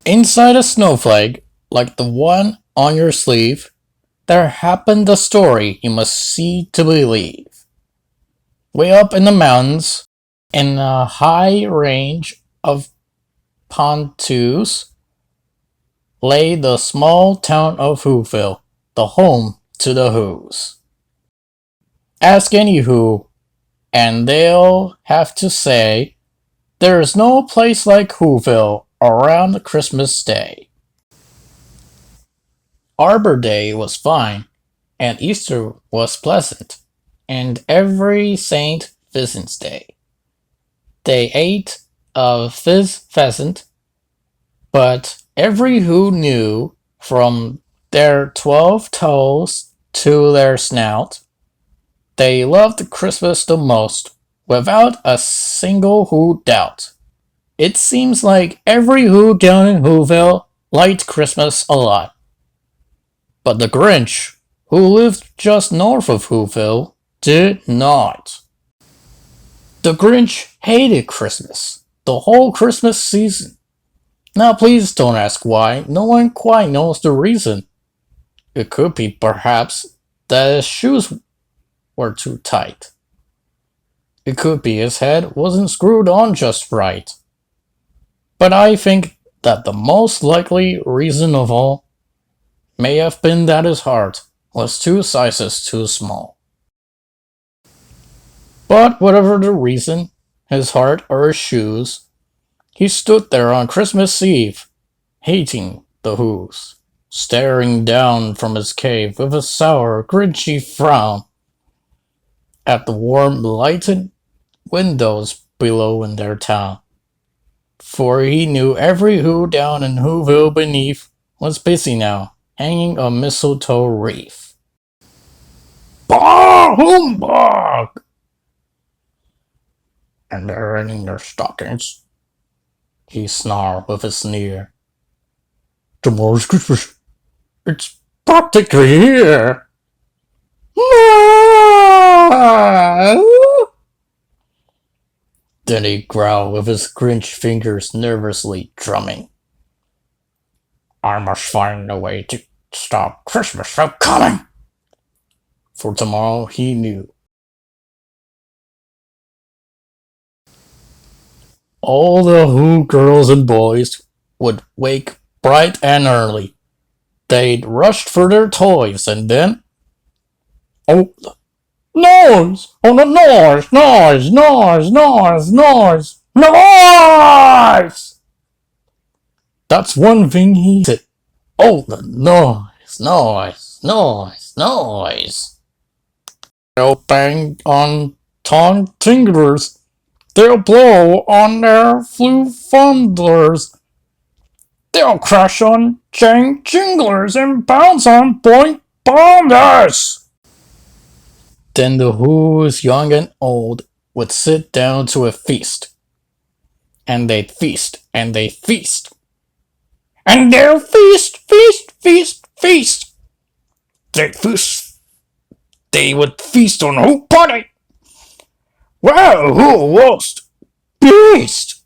Inside a snowflake, like the one on your sleeve, there happened a story you must see to believe. Way up in the mountains, in a high range of pontoons, lay the small town of Whoville, the home to the Whos. Ask any Who, and they'll have to say there's no place like Whoville around Christmas Day. Arbor Day was fine, and Easter was pleasant, and every Saint Vincent's Day. They ate a pheasant, but every Who knew from their 12 toes to their snout, they loved Christmas the most, without a single Who doubt. It seems like every Who down in Whoville liked Christmas a lot. But the Grinch, who lived just north of Whoville, did not. The Grinch hated Christmas, the whole Christmas season. Now please don't ask why, no one quite knows the reason. It could be perhaps that his shoes were too tight. It could be his head wasn't screwed on just right. But I think that the most likely reason of all may have been that his heart was 2 sizes too small. But whatever the reason, his heart or his shoes, he stood there on Christmas Eve, hating the Whos, staring down from his cave with a sour, grinchy frown at the warm, lighted windows below in their town. For he knew every Who down in Whoville beneath was busy now, hanging a mistletoe wreath. Bah humbug! And they're in their stockings, he snarled with a sneer. Tomorrow's Christmas. It's practically here. Then he growled with his Grinch fingers nervously drumming. I must find a way to stop Christmas from coming. For tomorrow he knew. All the Who girls and boys would wake bright and early. They'd rush for their toys and then... Oh, noise! Oh, the noise! Noise! Noise! Noise! Noise! Noise! That's one thing he said. Oh, the noise! Noise! Noise! Noise! They'll bang on tongue tinglers. They'll blow on their flute fondlers. They'll crash on chain jinglers and bounce on point bombers. Then the Whos, young and old, would sit down to a feast. And they'd feast, and they'd feast. And they'll feast, feast, feast, feast. They'd feast. They would feast on Who party. Well, who was beast?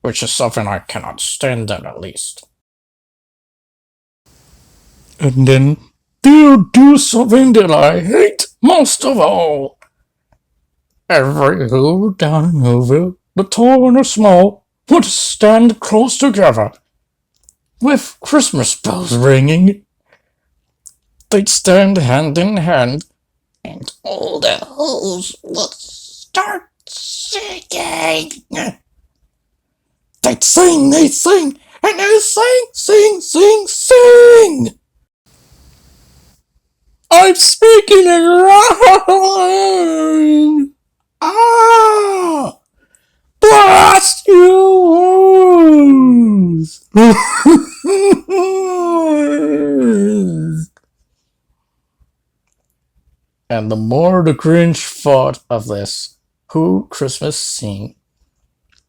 Which is something I cannot stand at least. And then they'll do something that I hate most of all. Every Who down in Whoville, the tall and the small, would stand close together, with Christmas bells ringing. They'd stand hand in hand, and all the Whos would start singing. They'd sing, and they'd sing, sing, sing, sing. I'm speaking in rhyme. Ah! Blast you! And the more the Grinch thought of this Who Christmas scene,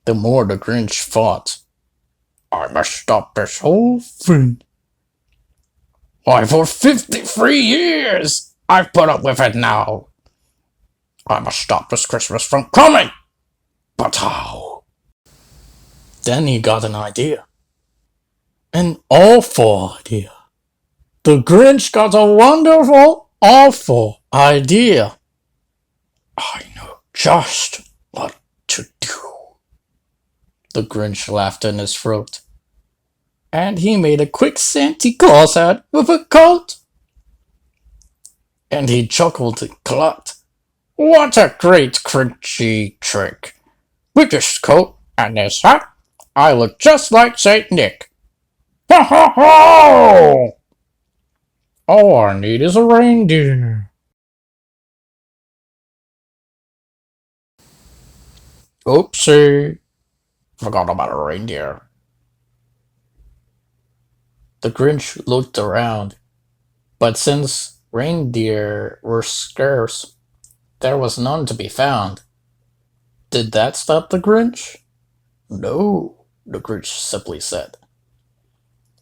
the more the Grinch thought, I must stop this whole thing. Why, for 53 years I've put up with it now. I must stop this Christmas from coming. But how? Then he got an idea. An awful idea. The Grinch got a wonderful, awful idea. I know just what to do. The Grinch laughed in his throat, and he made a quick Santa Claus hat with a coat. And he chuckled and clucked. What a great Grinchy trick! With this coat and this hat, I look just like Saint Nick. Ha ha ha! All I need is a reindeer. Oopsie. Forgot about a reindeer. The Grinch looked around, but since reindeer were scarce, there was none to be found. Did that stop the Grinch? No, the Grinch simply said.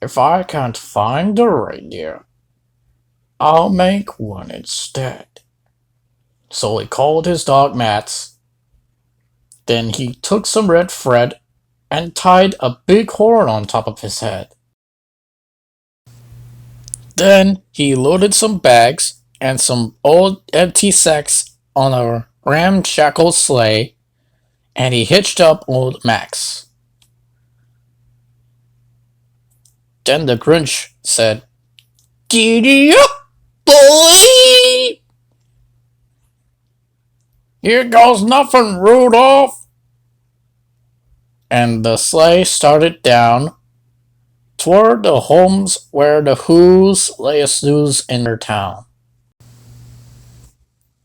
If I can't find a reindeer, I'll make one instead. So he called his dog Mats. Then he took some red thread and tied a big horn on top of his head. Then he loaded some bags and some old empty sacks on a ramshackle sleigh, and he hitched up old Max. Then the Grinch said, Giddy up, boy! Here goes nothing, Rudolph! And the sleigh started down toward the homes where the Who's lay a snooze in their town.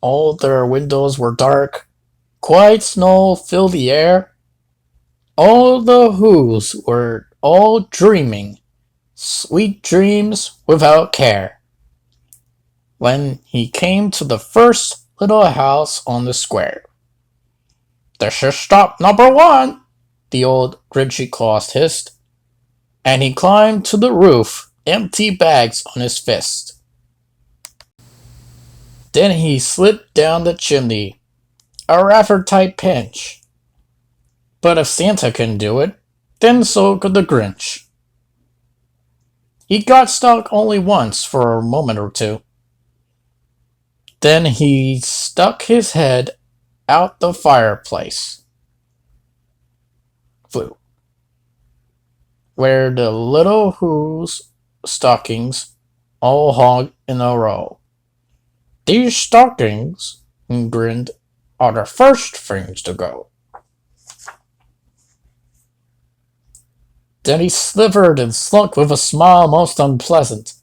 All their windows were dark, quiet snow filled the air. All the Who's were all dreaming, sweet dreams without care. When he came to the first little house on the square. This is stop number 1, the old Grinchy Claus hissed, and he climbed to the roof, empty bags on his fist. Then he slipped down the chimney, a rather tight pinch. But if Santa can do it, then so could the Grinch. He got stuck only once for a moment or two. Then he stuck his head out the fireplace, where the little Who's stockings all hung in a row. These stockings, he grinned, are the first things to go. Then he slithered and slunk with a smile most unpleasant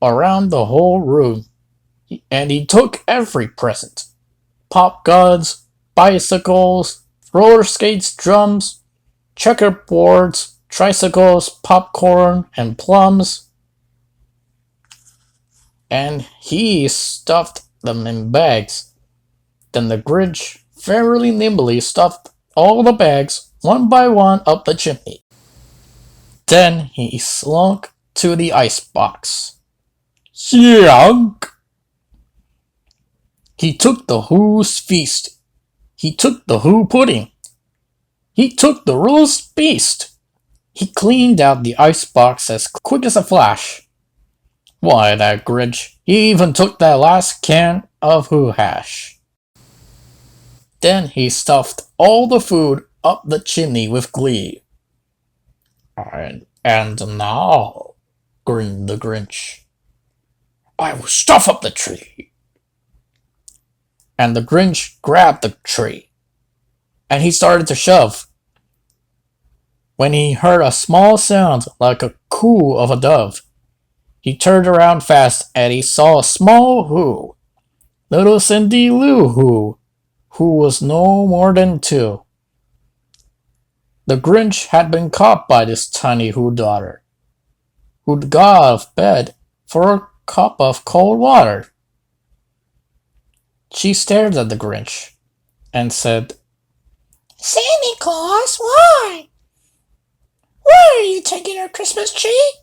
around the whole room, and he took every present. Pop guns, bicycles, roller skates, drums, checkerboards, tricycles, popcorn, and plums. And he stuffed them in bags. Then the Grinch very nimbly stuffed all the bags one by one up the chimney. Then he slunk to the icebox. Slunk! He took the Who's feast. He took the Who pudding. He took the roast beast. He cleaned out the icebox as quick as a flash. Why, that Grinch, he even took that last can of Who hash. Then he stuffed all the food up the chimney with glee. And now, grinned the Grinch, I will stuff up the tree. And the Grinch grabbed the tree, and he started to shove, when he heard a small sound like a coo of a dove. He turned around fast, and he saw a small Who, little Cindy Lou who was no more than 2. The Grinch had been caught by this tiny Who daughter, who'd got out of bed for a cup of cold water. She stared at the Grinch and said, Santa Claus, why? Why are you taking our Christmas tree?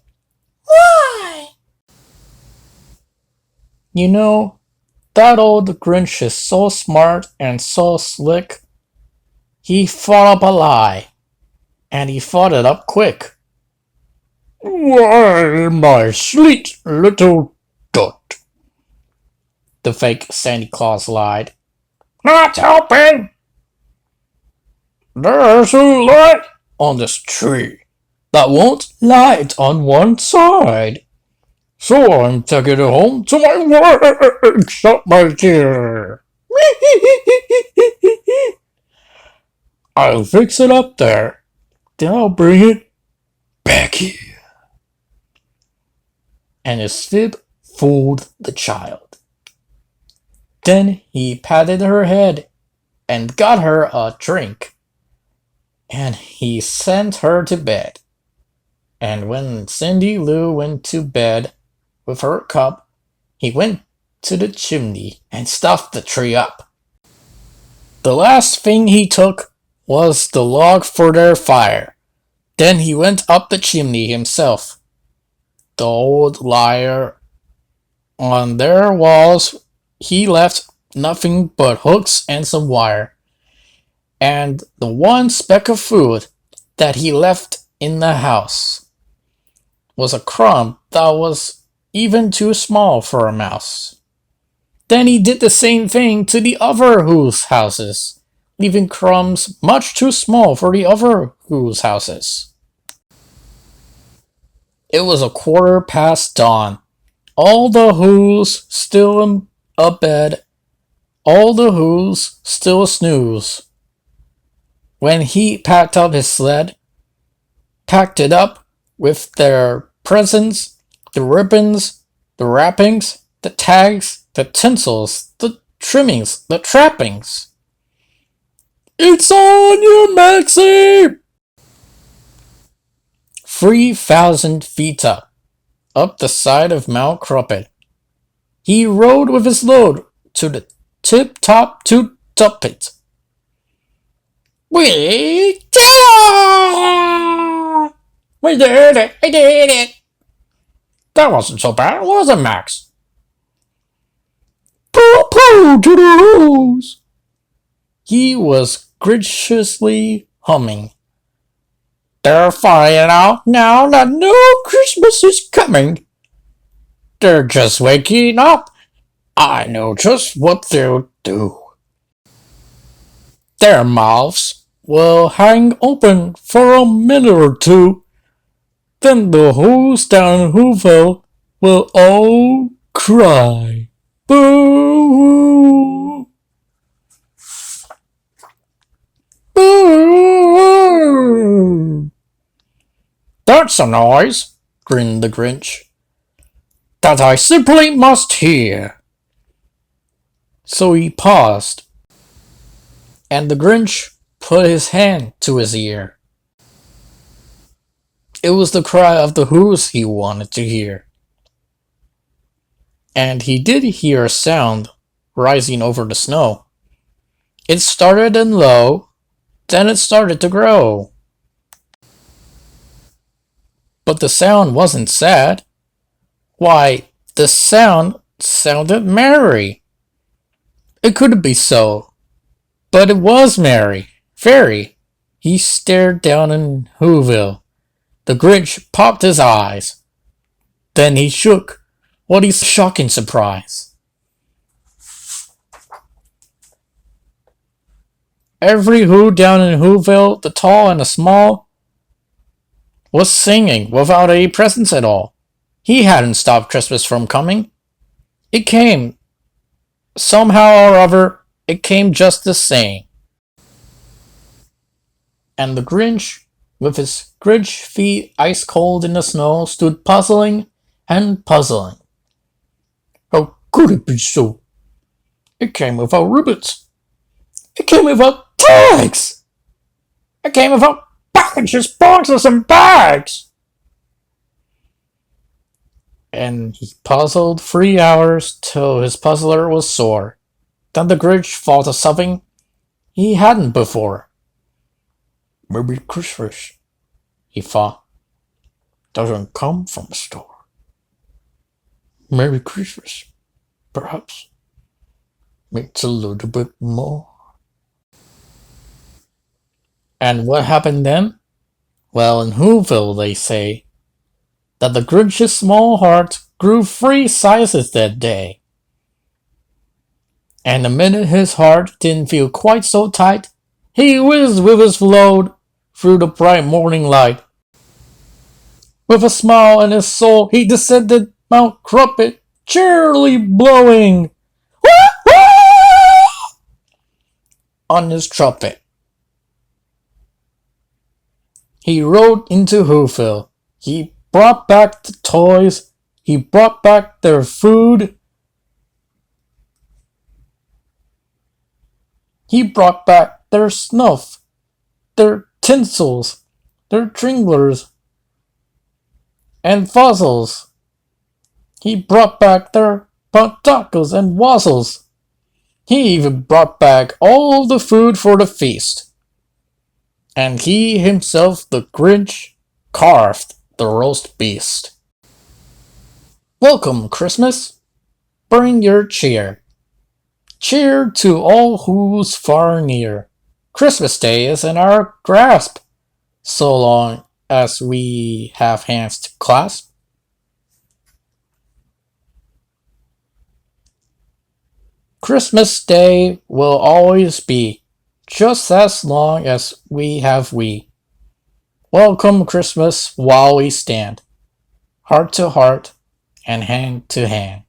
Why? You know, that old Grinch is so smart and so slick. He thought up a lie, and he thought it up quick. Why, my sweet little duck, the fake Santa Claus lied. Not helping! There's a light on this tree that won't light on one side. So I'm taking it home to my workshop, my dear. I'll fix it up there. Then I'll bring it back here. And his fib fooled the child. Then he patted her head and got her a drink. And he sent her to bed. And when Cindy Lou went to bed with her cup, he went to the chimney and stuffed the tree up. The last thing he took was the log for their fire. Then he went up the chimney himself. The old liar. On their walls he left nothing but hooks and some wire. And the one speck of food that he left in the house was a crumb that was even too small for a mouse. Then he did the same thing to the other Who's houses, leaving crumbs much too small for the other Who's houses. It was dawn. All the Who's still in a bed, all the Who's still a snooze. When he packed up his sled, packed it up with their presents, the ribbons, the wrappings, the tags, the tinsels, the trimmings, the trappings. It's on you, Maxie! 3,000 feet up the side of Mount Crumpet, he rode with his load to the tip-top to Tuppet. We did it! We did it! I did it! That wasn't so bad, was it, Max? Pooh-pooh to the Who's! He was graciously humming. They're finding out now that no Christmas is coming. They're just waking up. I know just what they'll do. Their mouths will hang open for a minute or two. Then the Who's down in Whoville will all cry. Boo! Boo! That's a noise, grinned the Grinch, that I simply must hear. So he paused, and the Grinch put his hand to his ear. It was the cry of the Who's he wanted to hear. And he did hear a sound rising over the snow. It started in low, then it started to grow. But the sound wasn't sad. Why, the sound sounded merry. It couldn't be so, but it was merry, very. He stared down in Whoville. The Grinch popped his eyes. Then he shook. What a shocking surprise. Every Who down in Whoville, the tall and the small, was singing without any presents at all. He hadn't stopped Christmas from coming. It came. Somehow or other, it came just the same. And the Grinch, with his Grinch feet ice cold in the snow, stood puzzling and puzzling. How could it be so? It came without ribbons. It came without tags. It came without packages, boxes, and bags. And he puzzled 3 hours till his puzzler was sore. Then the Grinch thought of something he hadn't before. Maybe Christmas, he thought, doesn't come from a store. Maybe Christmas, perhaps, makes a little bit more. And what happened then? Well, in Whoville, they say, that the Grinch's small heart grew 3 sizes that day. And the minute his heart didn't feel quite so tight, he whizzed with his load through the bright morning light. With a smile in his soul, he descended Mount Crumpet, cheerily blowing on his trumpet. He rode into Whoville. He brought back the toys. He brought back their food. He brought back their snuff, their tinsels, their tringlers, and fuzzles. He brought back their tacos and wazzles. He even brought back all the food for the feast. And he himself, the Grinch, carved the roast beast. Welcome, Christmas. Bring your cheer. Cheer to all who's far and near. Christmas Day is in our grasp, so long as we have hands to clasp. Christmas Day will always be, just as long as we have we. Welcome Christmas while we stand, heart to heart and hand to hand.